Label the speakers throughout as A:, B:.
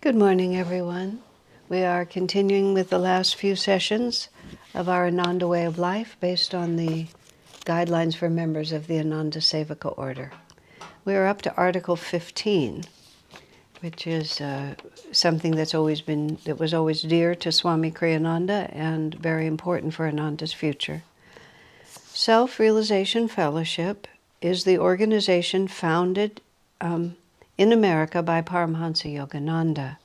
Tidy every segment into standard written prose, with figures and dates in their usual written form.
A: Good morning, everyone. We are continuing with the last few sessions of our Ananda way of life based on the guidelines for members of the Ananda Sevaka order. We are up to Article 15, which is something that was always dear to Swami Kriyananda and very important for Ananda's future. Self-Realization Fellowship is the organization founded in America by Paramahansa Yogananda.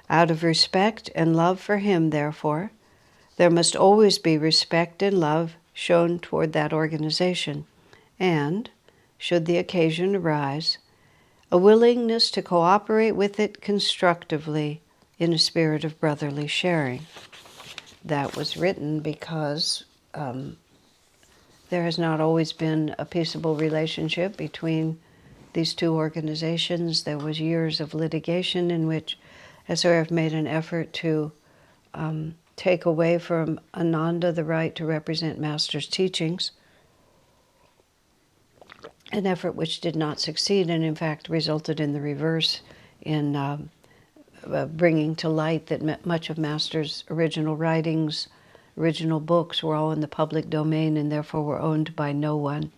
A: Out of respect and love for him, therefore, there must always be respect and love shown toward that organization, and, should the occasion arise, a willingness to cooperate with it constructively in a spirit of brotherly sharing. That was written because there has not always been a peaceable relationship between these two organizations. There was years of litigation in which SRF made an effort to take away from Ananda the right to represent Master's teachings, an effort which did not succeed and in fact resulted in the reverse, in bringing to light that much of Master's original writings, original books were all in the public domain and therefore were owned by no one.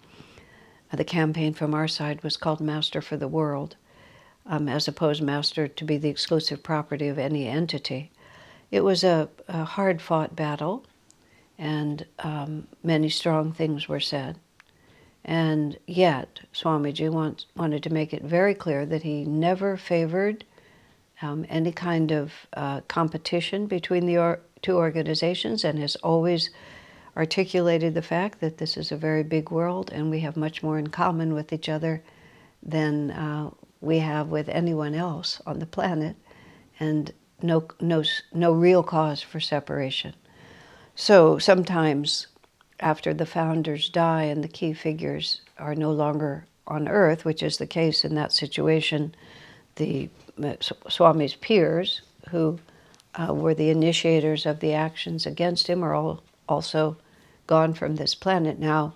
A: The campaign from our side was called Master for the World, as opposed Master to be the exclusive property of any entity. It was a hard-fought battle, and many strong things were said. And yet, Swamiji wanted to make it very clear that he never favored any kind of competition between the two organizations, and has always articulated the fact that this is a very big world and we have much more in common with each other than we have with anyone else on the planet, and no real cause for separation. So sometimes after the founders die and the key figures are no longer on earth, which is the case in that situation, the Swami's peers, who were the initiators of the actions against him, are all also gone from this planet now.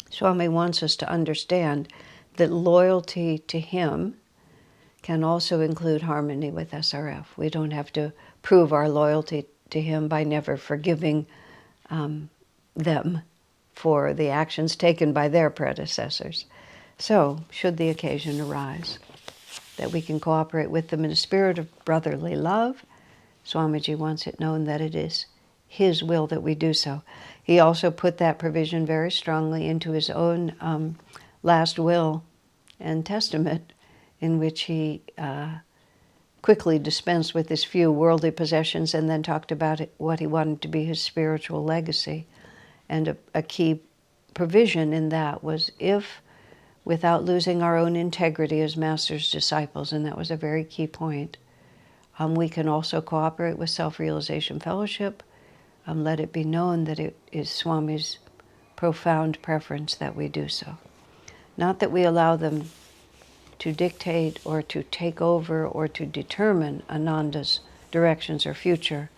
A: Swami wants us to understand that loyalty to him can also include harmony with SRF. We don't have to prove our loyalty to him by never forgiving them for the actions taken by their predecessors. So, should the occasion arise, that we can cooperate with them in a spirit of brotherly love, Swamiji wants it known that it is his will that we do so. He also put that provision very strongly into his own last will and testament, in which he quickly dispensed with his few worldly possessions and then talked about what he wanted to be his spiritual legacy. And a key provision in that was, if, without losing our own integrity as Master's disciples, and that was a very key point, we can also cooperate with Self-Realization Fellowship, let it be known that it is Swami's profound preference that we do so. Not that we allow them to dictate or to take over or to determine Ananda's directions or future,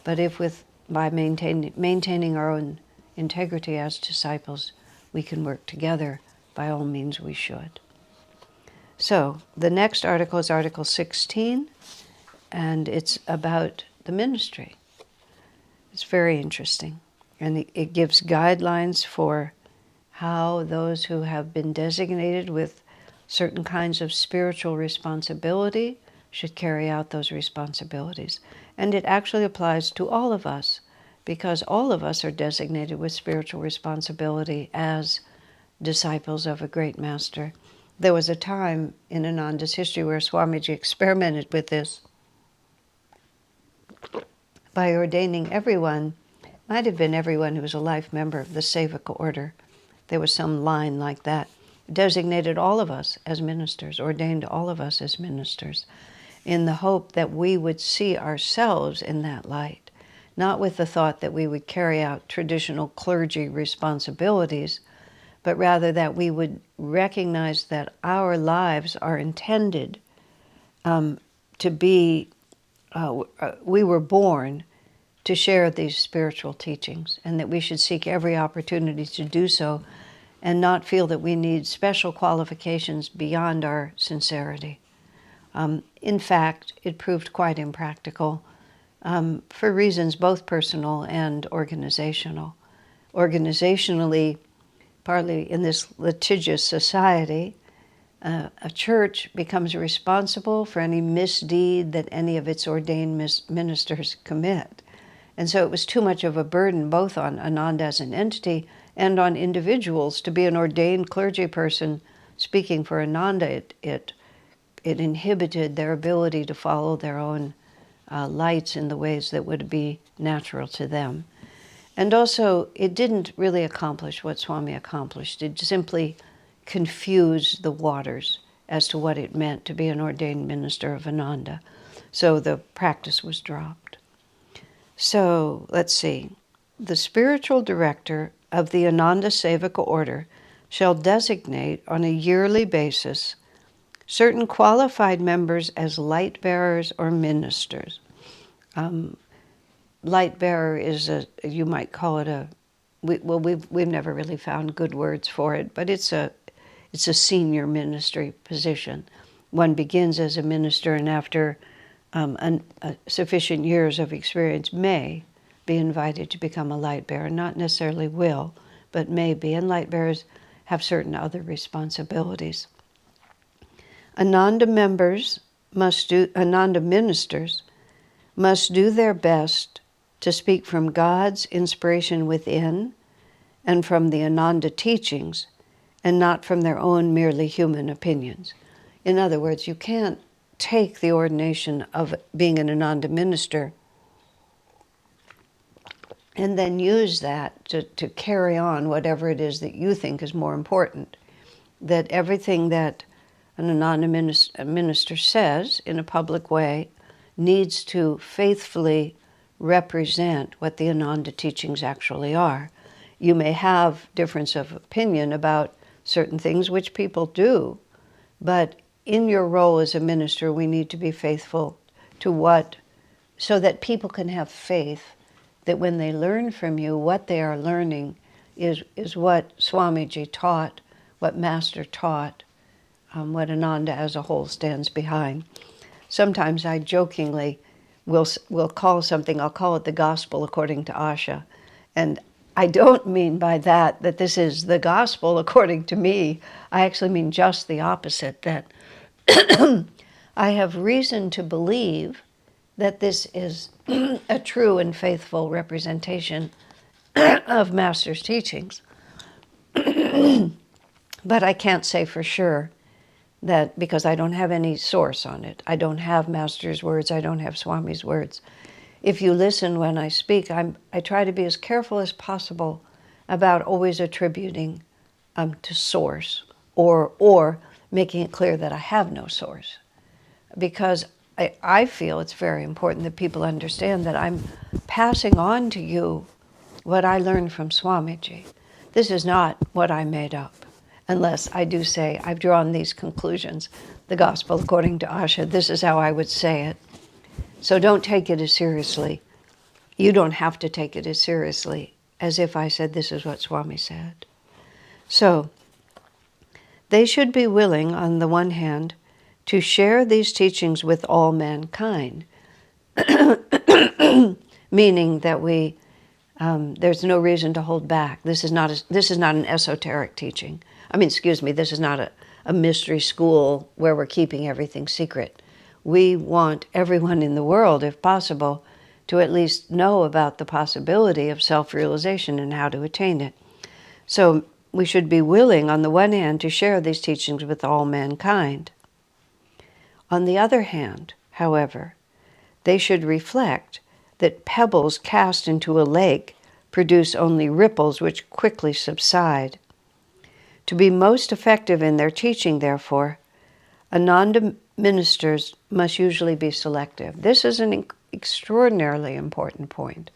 A: but if by maintaining our own integrity as disciples, we can work together, by all means we should. So, the next article is Article 16, and it's about the ministry. It's very interesting, and it gives guidelines for how those who have been designated with certain kinds of spiritual responsibility should carry out those responsibilities. And it actually applies to all of us, because all of us are designated with spiritual responsibility as disciples of a great Master. There was a time in Ananda's history where Swamiji experimented with this by ordaining everyone, might have been everyone who was a life member of the Sevaka order. There was some line like that. Designated all of us as ministers, ordained all of us as ministers, in the hope that we would see ourselves in that light, not with the thought that we would carry out traditional clergy responsibilities, but rather that we would recognize that our lives are intended to be, we were born to share these spiritual teachings, and that we should seek every opportunity to do so and not feel that we need special qualifications beyond our sincerity. In fact, it proved quite impractical for reasons both personal and organizational. Organizationally, partly in this litigious society, a church becomes responsible for any misdeed that any of its ordained ministers commit. And so it was too much of a burden both on Ananda as an entity and on individuals to be an ordained clergy person speaking for Ananda. It inhibited their ability to follow their own lights in the ways that would be natural to them. And also, it didn't really accomplish what Swami accomplished. It simply confused the waters as to what it meant to be an ordained minister of Ananda. So the practice was dropped. So, let's see. The spiritual director of the Ananda Sevaka order shall designate on a yearly basis certain qualified members as light-bearers or ministers. Light-bearer is you might call it we've never really found good words for it, but it's a senior ministry position. One begins as a minister, and after sufficient years of experience may be invited to become a light-bearer. Not necessarily will, but may be. And light-bearers have certain other responsibilities. Ananda ministers must do their best to speak from God's inspiration within and from the Ananda teachings, and not from their own merely human opinions. In other words, you can't take the ordination of being an Ananda minister and then use that to carry on whatever it is that you think is more important. That everything that an Ananda minister says in a public way needs to faithfully represent what the Ananda teachings actually are. You may have difference of opinion about certain things, which people do, but in your role as a minister, we need to be faithful to what, so that people can have faith that when they learn from you, what they are learning is what Swamiji taught, what Master taught, what Ananda as a whole stands behind. Sometimes I jokingly will call something, I'll call it the gospel according to Asha. And I don't mean by that this is the gospel according to me. I actually mean just the opposite, that I have reason to believe that this is a true and faithful representation of Master's teachings. But I can't say for sure that, because I don't have any source on it. I don't have Master's words, I don't have Swami's words. If you listen when I speak, I try to be as careful as possible about always attributing to source, or making it clear that I have no source. Because I feel it's very important that people understand that I'm passing on to you what I learned from Swamiji. This is not what I made up, unless I do say I've drawn these conclusions. The gospel according to Asha, this is how I would say it. So don't take it as seriously. You don't have to take it as seriously as if I said this is what Swami said. So they should be willing, on the one hand, to share these teachings with all mankind, meaning that there's no reason to hold back. This is not an esoteric teaching. This is not a mystery school where we're keeping everything secret. We want everyone in the world, if possible, to at least know about the possibility of self-realization and how to attain it. So we should be willing, on the one hand, to share these teachings with all mankind. On the other hand, however, they should reflect that pebbles cast into a lake produce only ripples which quickly subside. To be most effective in their teaching, therefore, Ananda ministers must usually be selective. This is an extraordinarily important point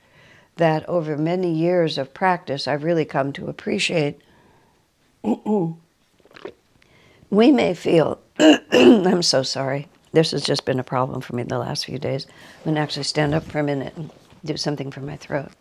A: that over many years of practice I've really come to appreciate. We may feel, I'm so sorry, this has just been a problem for me the last few days. I'm going to actually stand up for a minute and do something for my throat.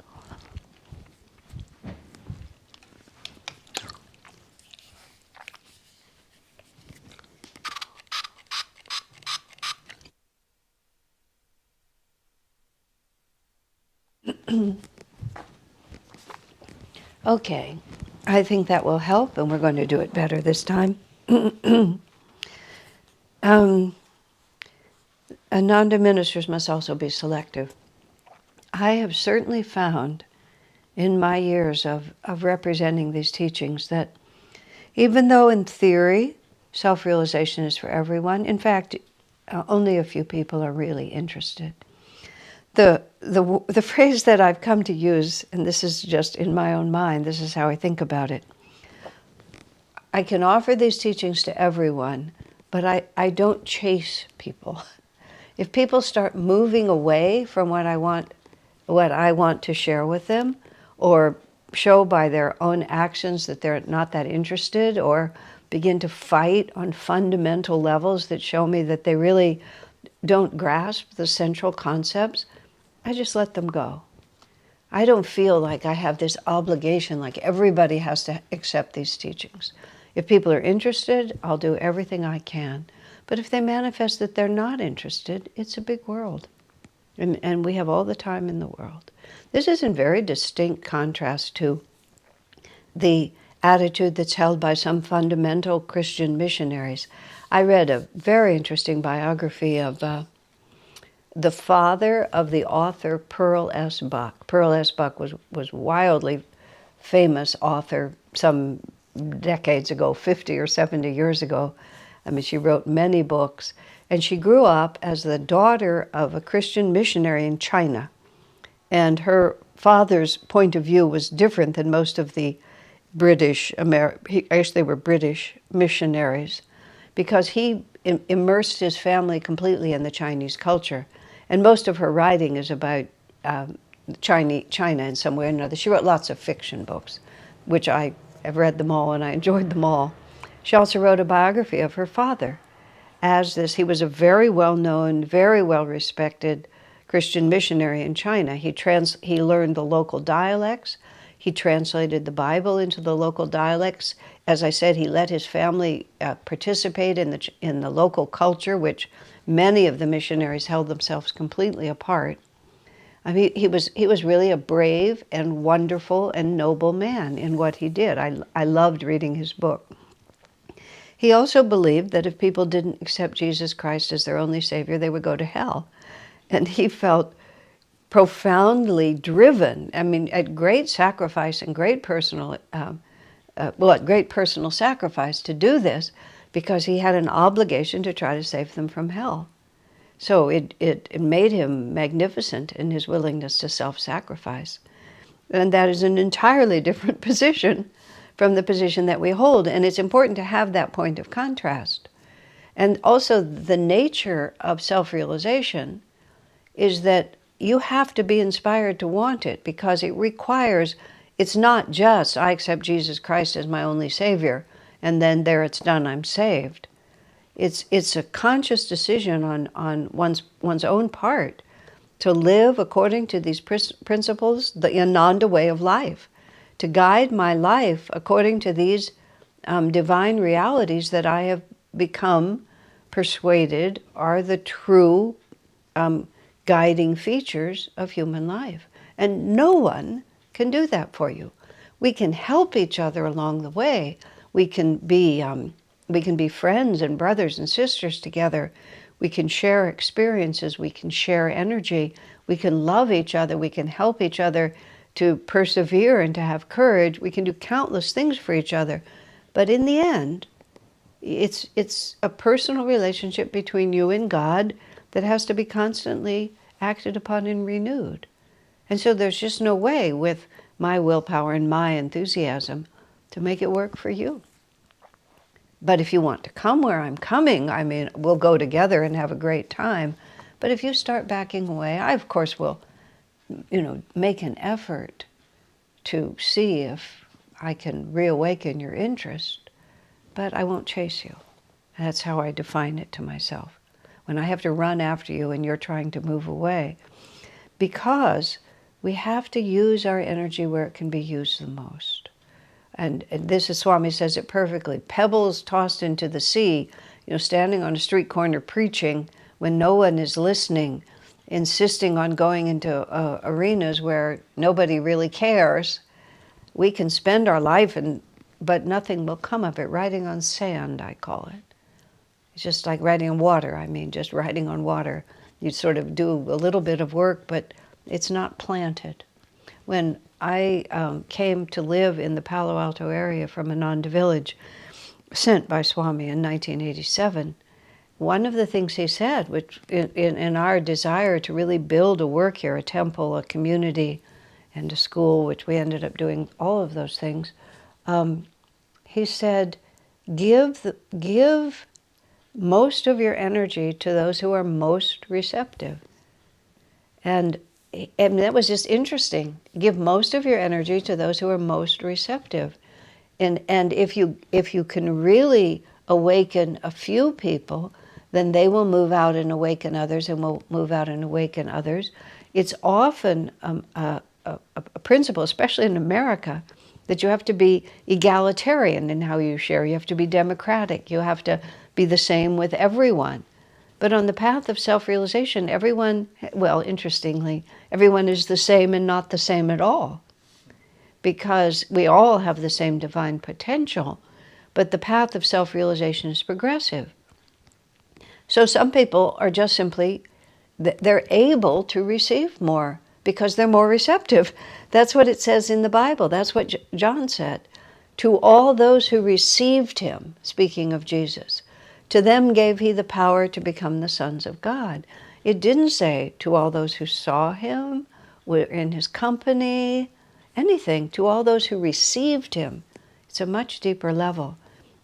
A: Okay, I think that will help, and we're going to do it better this time. Ananda ministers must also be selective. I have certainly found in my years of representing these teachings that even though in theory self-realization is for everyone, in fact, only a few people are really interested. The phrase that I've come to use, and this is just in my own mind, this is how I think about it. I can offer these teachings to everyone, but I don't chase people. If people start moving away from what I want to share with them, or show by their own actions that they're not that interested, or begin to fight on fundamental levels that show me that they really don't grasp the central concepts, I just let them go. I don't feel like I have this obligation, like everybody has to accept these teachings. If people are interested, I'll do everything I can. But if they manifest that they're not interested, it's a big world. And we have all the time in the world. This is in very distinct contrast to the attitude that's held by some fundamental Christian missionaries. I read a very interesting biography of the father of the author Pearl S. Buck. Pearl S. Buck was wildly famous author some decades ago, 50 or 70 years ago. I mean, she wrote many books, and she grew up as the daughter of a Christian missionary in China. And her father's point of view was different than most of the British, I guess they were British missionaries, because he immersed his family completely in the Chinese culture. And most of her writing is about China in some way or another. She wrote lots of fiction books, which I have read them all and I enjoyed them all. She also wrote a biography of her father as this. He was a very well-known, very well-respected Christian missionary in China. He learned the local dialects. He translated the Bible into the local dialects. As I said, he let his family participate in the local culture, which many of the missionaries held themselves completely apart. I mean, he was really a brave and wonderful and noble man in what he did. I loved reading his book. He also believed that if people didn't accept Jesus Christ as their only Savior, they would go to hell. And he felt profoundly driven, I mean, at great sacrifice and great personal, at great personal sacrifice to do this, because he had an obligation to try to save them from hell. So it made him magnificent in his willingness to self-sacrifice. And that is an entirely different position from the position that we hold. And it's important to have that point of contrast. And also the nature of self-realization is that you have to be inspired to want it, because it requires, it's not just, I accept Jesus Christ as my only Savior, and then there it's done, I'm saved. It's a conscious decision on one's own part to live according to these principles, the Ananda way of life, to guide my life according to these divine realities that I have become persuaded are the true guiding features of human life. And no one can do that for you. We can help each other along the way. We can be friends and brothers and sisters together. We can share experiences. We can share energy. We can love each other. We can help each other to persevere and to have courage. We can do countless things for each other. But in the end, it's a personal relationship between you and God that has to be constantly acted upon and renewed. And so there's just no way with my willpower and my enthusiasm to make it work for you. But if you want to come where I'm coming, I mean, we'll go together and have a great time. But if you start backing away, I, of course, will, make an effort to see if I can reawaken your interest, but I won't chase you. That's how I define it to myself. When I have to run after you and you're trying to move away, because we have to use our energy where it can be used the most. And this is, Swami says it perfectly, pebbles tossed into the sea, standing on a street corner preaching when no one is listening insisting on going into arenas where nobody really cares. We can spend our life, but nothing will come of it. Riding on sand, I call it. It's just like riding on water. I mean, just riding on water. You sort of do a little bit of work, but it's not planted. When I came to live in the Palo Alto area from Ananda village, sent by Swami in 1987, one of the things he said, which in our desire to really build a work here, a temple, a community, and a school, which we ended up doing all of those things, he said, give most of your energy to those who are most receptive. And that was just interesting. Give most of your energy to those who are most receptive. And if you can really awaken a few people, then they will move out and awaken others, and will move out and awaken others. It's often a principle, especially in America, that you have to be egalitarian in how you share. You have to be democratic. You have to be the same with everyone. But on the path of self-realization, everyone, well, interestingly, everyone is the same and not the same at all. Because we all have the same divine potential, but the path of self-realization is progressive. So some people are just simply, they're able to receive more because they're more receptive. That's what it says in the Bible. That's what John said. To all those who received him, speaking of Jesus, to them gave he the power to become the sons of God. It didn't say to all those who saw him, were in his company, anything. To all those who received him. It's a much deeper level.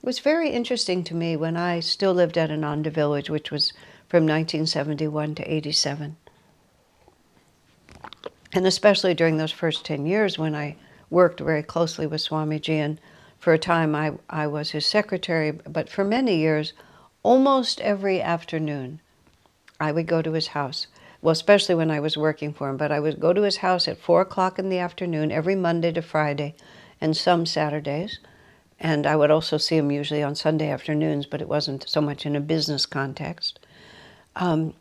A: It was very interesting to me when I still lived at Ananda village, which was from 1971 to 87. And especially during those first 10 years when I worked very closely with Swamiji, and for a time I was his secretary, but for many years, almost every afternoon, I would go to his house. Well, especially when I was working for him, but I would go to his house at 4 o'clock in the afternoon, every Monday to Friday, and some Saturdays. And I would also see him usually on Sunday afternoons, but it wasn't so much in a business context. And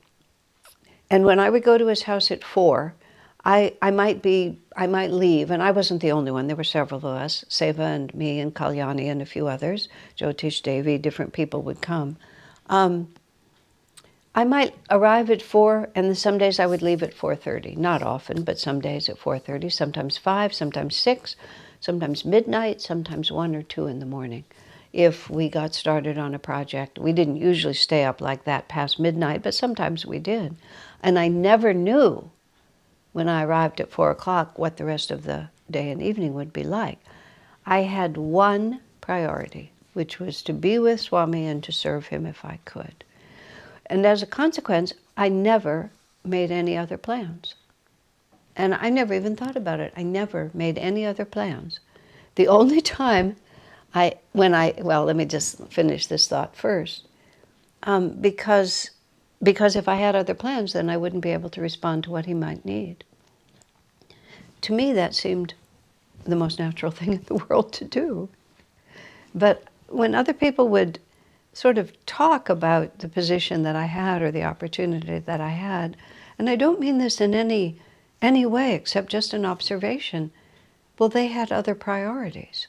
A: when I would go to his house at 4, I might leave, and I wasn't the only one. There were several of us, Seva and me and Kalyani and a few others, Jyotish Devi, different people would come. I might arrive at 4, and some days I would leave at 4:30. Not often, but some days at 4:30, sometimes 5, sometimes 6, sometimes midnight, sometimes 1 or 2 in the morning. If we got started on a project, we didn't usually stay up like that past midnight, but sometimes we did. And I never knew when I arrived at 4 o'clock what the rest of the day and evening would be like. I had one priority, which was to be with Swami and to serve him if I could. And as a consequence, I never made any other plans. And I never even thought about it. I never made any other plans. The only time well, let me just finish this thought first. Because if I had other plans, then I wouldn't be able to respond to what he might need. To me, that seemed the most natural thing in the world to do. But when other people would sort of talk about the position that I had or the opportunity that I had, and I don't mean this in any way except just an observation, well, they had other priorities.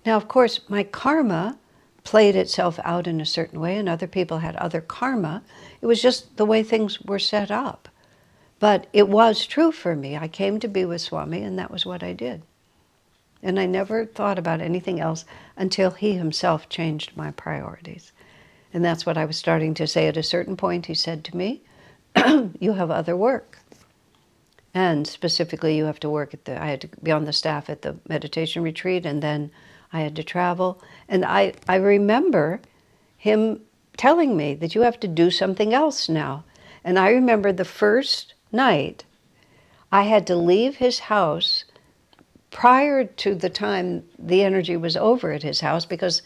A: Now, of course, my karma played itself out in a certain way, and other people had other karma. It was just the way things were set up. But it was true for me. I came to be with Swami, and that was what I did. And I never thought about anything else until he himself changed my priorities. And that's what I was starting to say. At a certain point, he said to me, you have other work. And specifically, you have to work I had to be on the staff at the meditation retreat, and then I had to travel. And I remember him telling me that you have to do something else now. And I remember the first night I had to leave his house prior to the time the energy was over at his house, because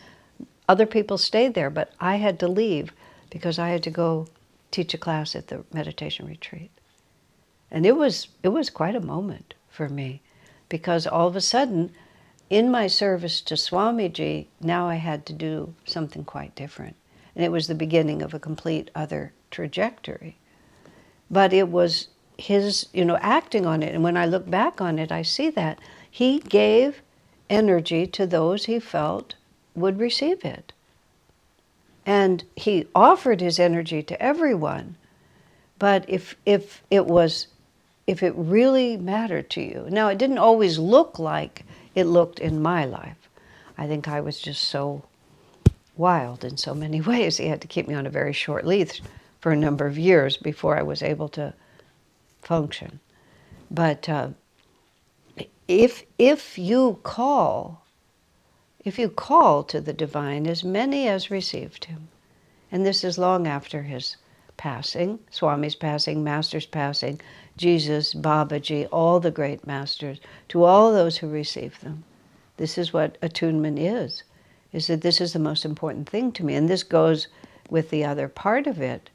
A: other people stayed there, but I had to leave because I had to go teach a class at the meditation retreat. And it was quite a moment for me, because all of a sudden, in my service to Swamiji, now I had to do something quite different. And it was the beginning of a complete other trajectory. but it was his, acting on it. And when I look back on it, I see that he gave energy to those he felt would receive it. And he offered his energy to everyone. But if it really mattered to you, now it didn't always look like it looked in my life. I think I was just so wild in so many ways. He had to keep me on a very short leash for a number of years before I was able to function. But if you call to the divine, as many as received him, and this is long after his passing, Swami's passing, Master's passing, Jesus, Babaji, all the great masters, to all those who receive them. This is what attunement is that this is the most important thing to me. And this goes with the other part of it,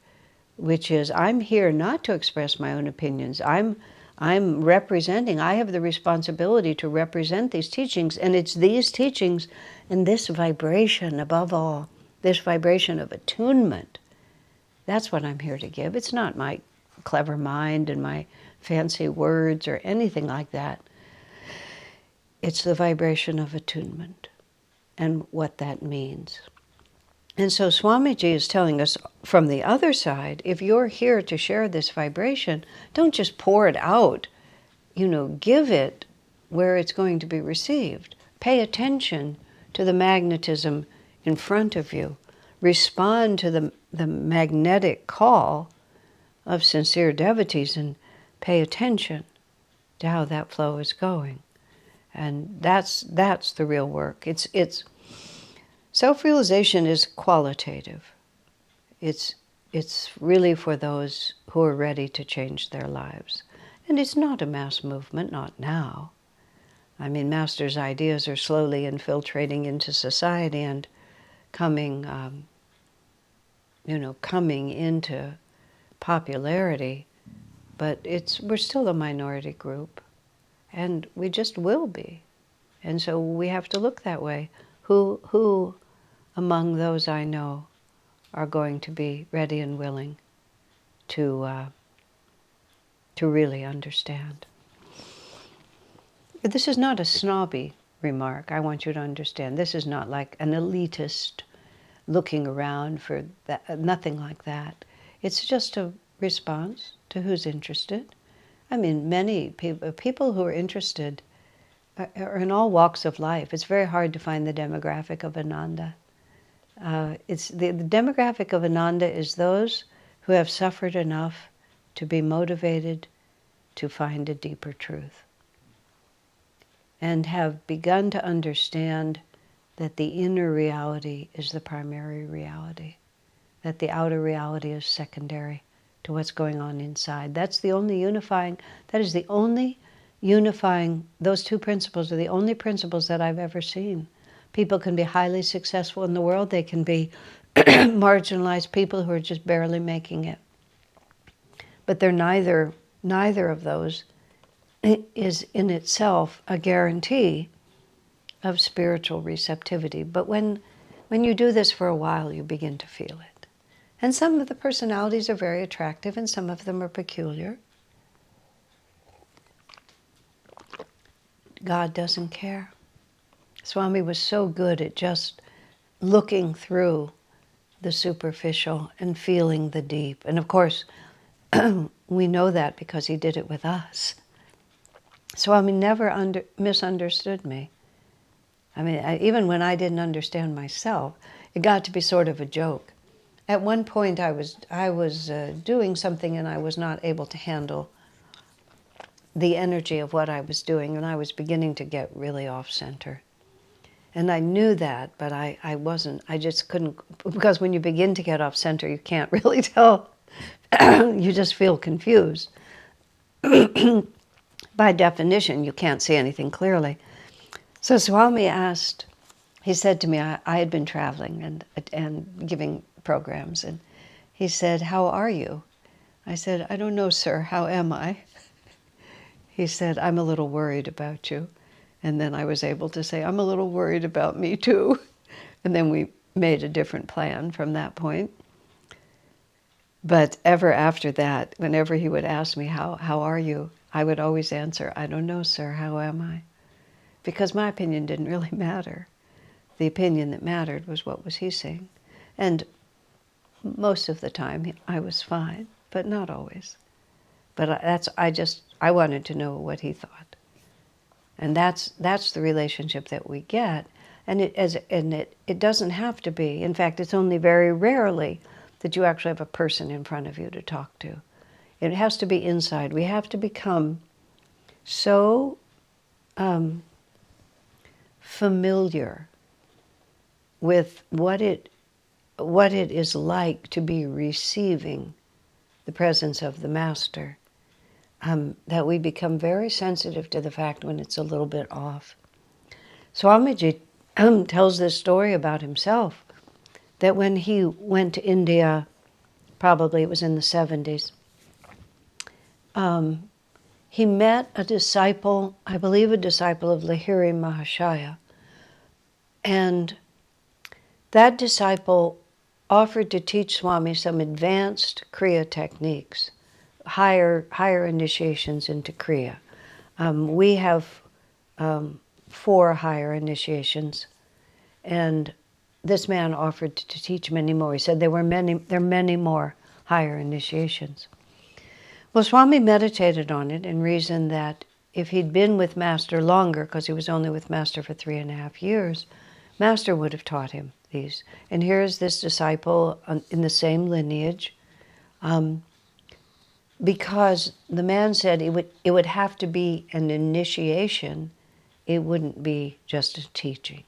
A: which is I'm here not to express my own opinions. I'm representing, I have the responsibility to represent these teachings, and it's these teachings and this vibration above all, this vibration of attunement. That's what I'm here to give. It's not my clever mind and my fancy words or anything like that. It's the vibration of attunement and what that means. And so Swamiji is telling us from the other side, if you're here to share this vibration, don't just pour it out, give it where it's going to be received. Pay attention to the magnetism in front of you. Respond to the magnetic call of sincere devotees and pay attention to how that flow is going. And that's the real work. It's self-realization is qualitative. It's really for those who are ready to change their lives. And it's not a mass movement, not now. I mean, Master's ideas are slowly infiltrating into society and coming into popularity, but we're still a minority group, and we just will be. And so we have to look that way. Who among those I know are going to be ready and willing to really understand? But this is not a snobby remark. I want you to understand. This is not like an elitist looking around for that, nothing like that. It's just a response to who's interested. I mean, many people who are interested are in all walks of life. It's very hard to find the demographic of Ananda. It's the demographic of Ananda is those who have suffered enough to be motivated to find a deeper truth and have begun to understand that the inner reality is the primary reality, that the outer reality is secondary to what's going on inside. That's the only unifying, those two principles are the only principles that I've ever seen. People can be highly successful in the world, they can be marginalized people who are just barely making it. But they're neither of those is in itself a guarantee of spiritual receptivity. But when you do this for a while, you begin to feel it. And some of the personalities are very attractive and some of them are peculiar. God doesn't care. Swami was so good at just looking through the superficial and feeling the deep. And of course, we know that because he did it with us. Swami never misunderstood me. I mean, even when I didn't understand myself, it got to be sort of a joke. At one point, I was doing something and I was not able to handle the energy of what I was doing, and I was beginning to get really off-center. And I knew that, but I wasn't, I just couldn't, because when you begin to get off-center, you can't really tell. You just feel confused. By definition, you can't see anything clearly. So Swami asked, he said to me, I had been traveling and giving programs, and he said, "How are you?" I said, "I don't know, sir. How am I?" He said, "I'm a little worried about you." And then I was able to say, "I'm a little worried about me too." And then we made a different plan from that point. But ever after that, whenever he would ask me, how are you? I would always answer, I don't know, sir, how am I? Because my opinion didn't really matter. The opinion that mattered was what was he saying. And most of the time I was fine, but not always. But I wanted to know what he thought. And that's the relationship that we get. And it doesn't have to be. In fact, it's only very rarely that you actually have a person in front of you to talk to. It has to be inside. We have to become so familiar with what it is like to be receiving the presence of the Master, that we become very sensitive to the fact when it's a little bit off. Swamiji tells this story about himself, that when he went to India, probably it was in the 70s, he met a disciple, I believe a disciple of Lahiri Mahashaya, and that disciple offered to teach Swami some advanced Kriya techniques, higher initiations into Kriya. We have 4 higher initiations, and this man offered to teach many more. He said there are many more higher initiations. Well, Swami meditated on it and reasoned that if he'd been with Master longer, because he was only with Master for 3.5 years, Master would have taught him these. And here is this disciple in the same lineage, because the man said it would have to be an initiation, it wouldn't be just a teaching.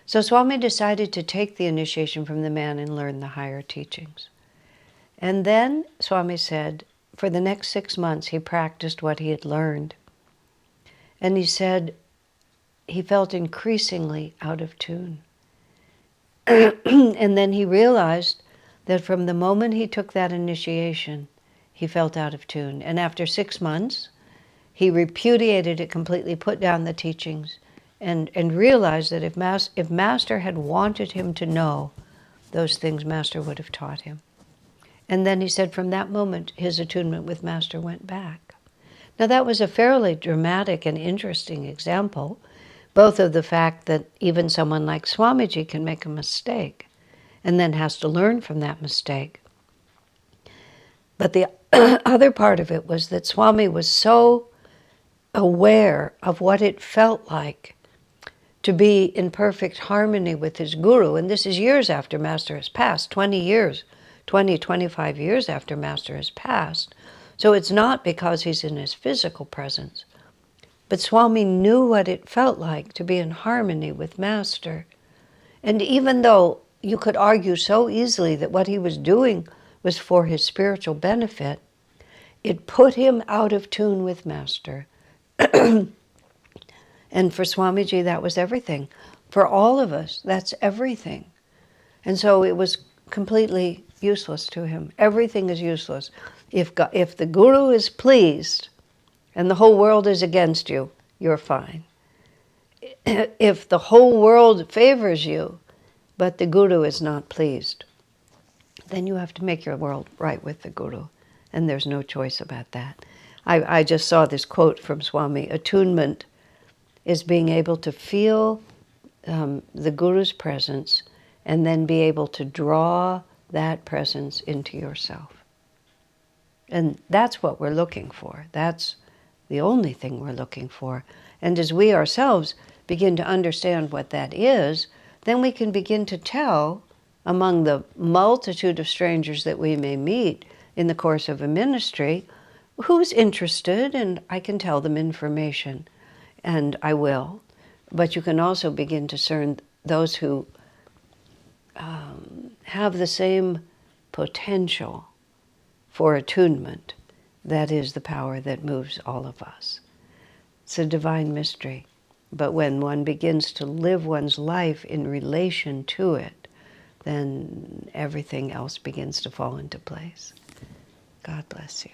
A: So Swami decided to take the initiation from the man and learn the higher teachings. And then Swami said, for the next 6 months, he practiced what he had learned. And he said he felt increasingly out of tune. And then he realized that from the moment he took that initiation, he felt out of tune. And after 6 months, he repudiated it completely, put down the teachings, and realized that if Master had wanted him to know those things, Master would have taught him. And then he said from that moment, his attunement with Master went back. Now that was a fairly dramatic and interesting example, both of the fact that even someone like Swamiji can make a mistake and then has to learn from that mistake. But the other part of it was that Swami was so aware of what it felt like to be in perfect harmony with his guru, and this is years after Master has passed, 25 years after Master has passed. So it's not because he's in his physical presence, but Swami knew what it felt like to be in harmony with Master. And even though you could argue so easily that what he was doing was for his spiritual benefit, it put him out of tune with Master. And for Swamiji, that was everything. For all of us, that's everything. And so it was completely useless to him. Everything is useless. If the Guru is pleased and the whole world is against you, you're fine. If the whole world favors you, but the Guru is not pleased, then you have to make your world right with the Guru. And there's no choice about that. I just saw this quote from Swami: attunement is being able to feel the Guru's presence and then be able to draw that presence into yourself. And that's what we're looking for. That's the only thing we're looking for. And as we ourselves begin to understand what that is, then we can begin to tell, among the multitude of strangers that we may meet in the course of a ministry, who's interested, and I can tell them information, and I will. But you can also begin to discern those who have the same potential for attunement. That is the power that moves all of us. It's a divine mystery. But when one begins to live one's life in relation to it, then everything else begins to fall into place. God bless you.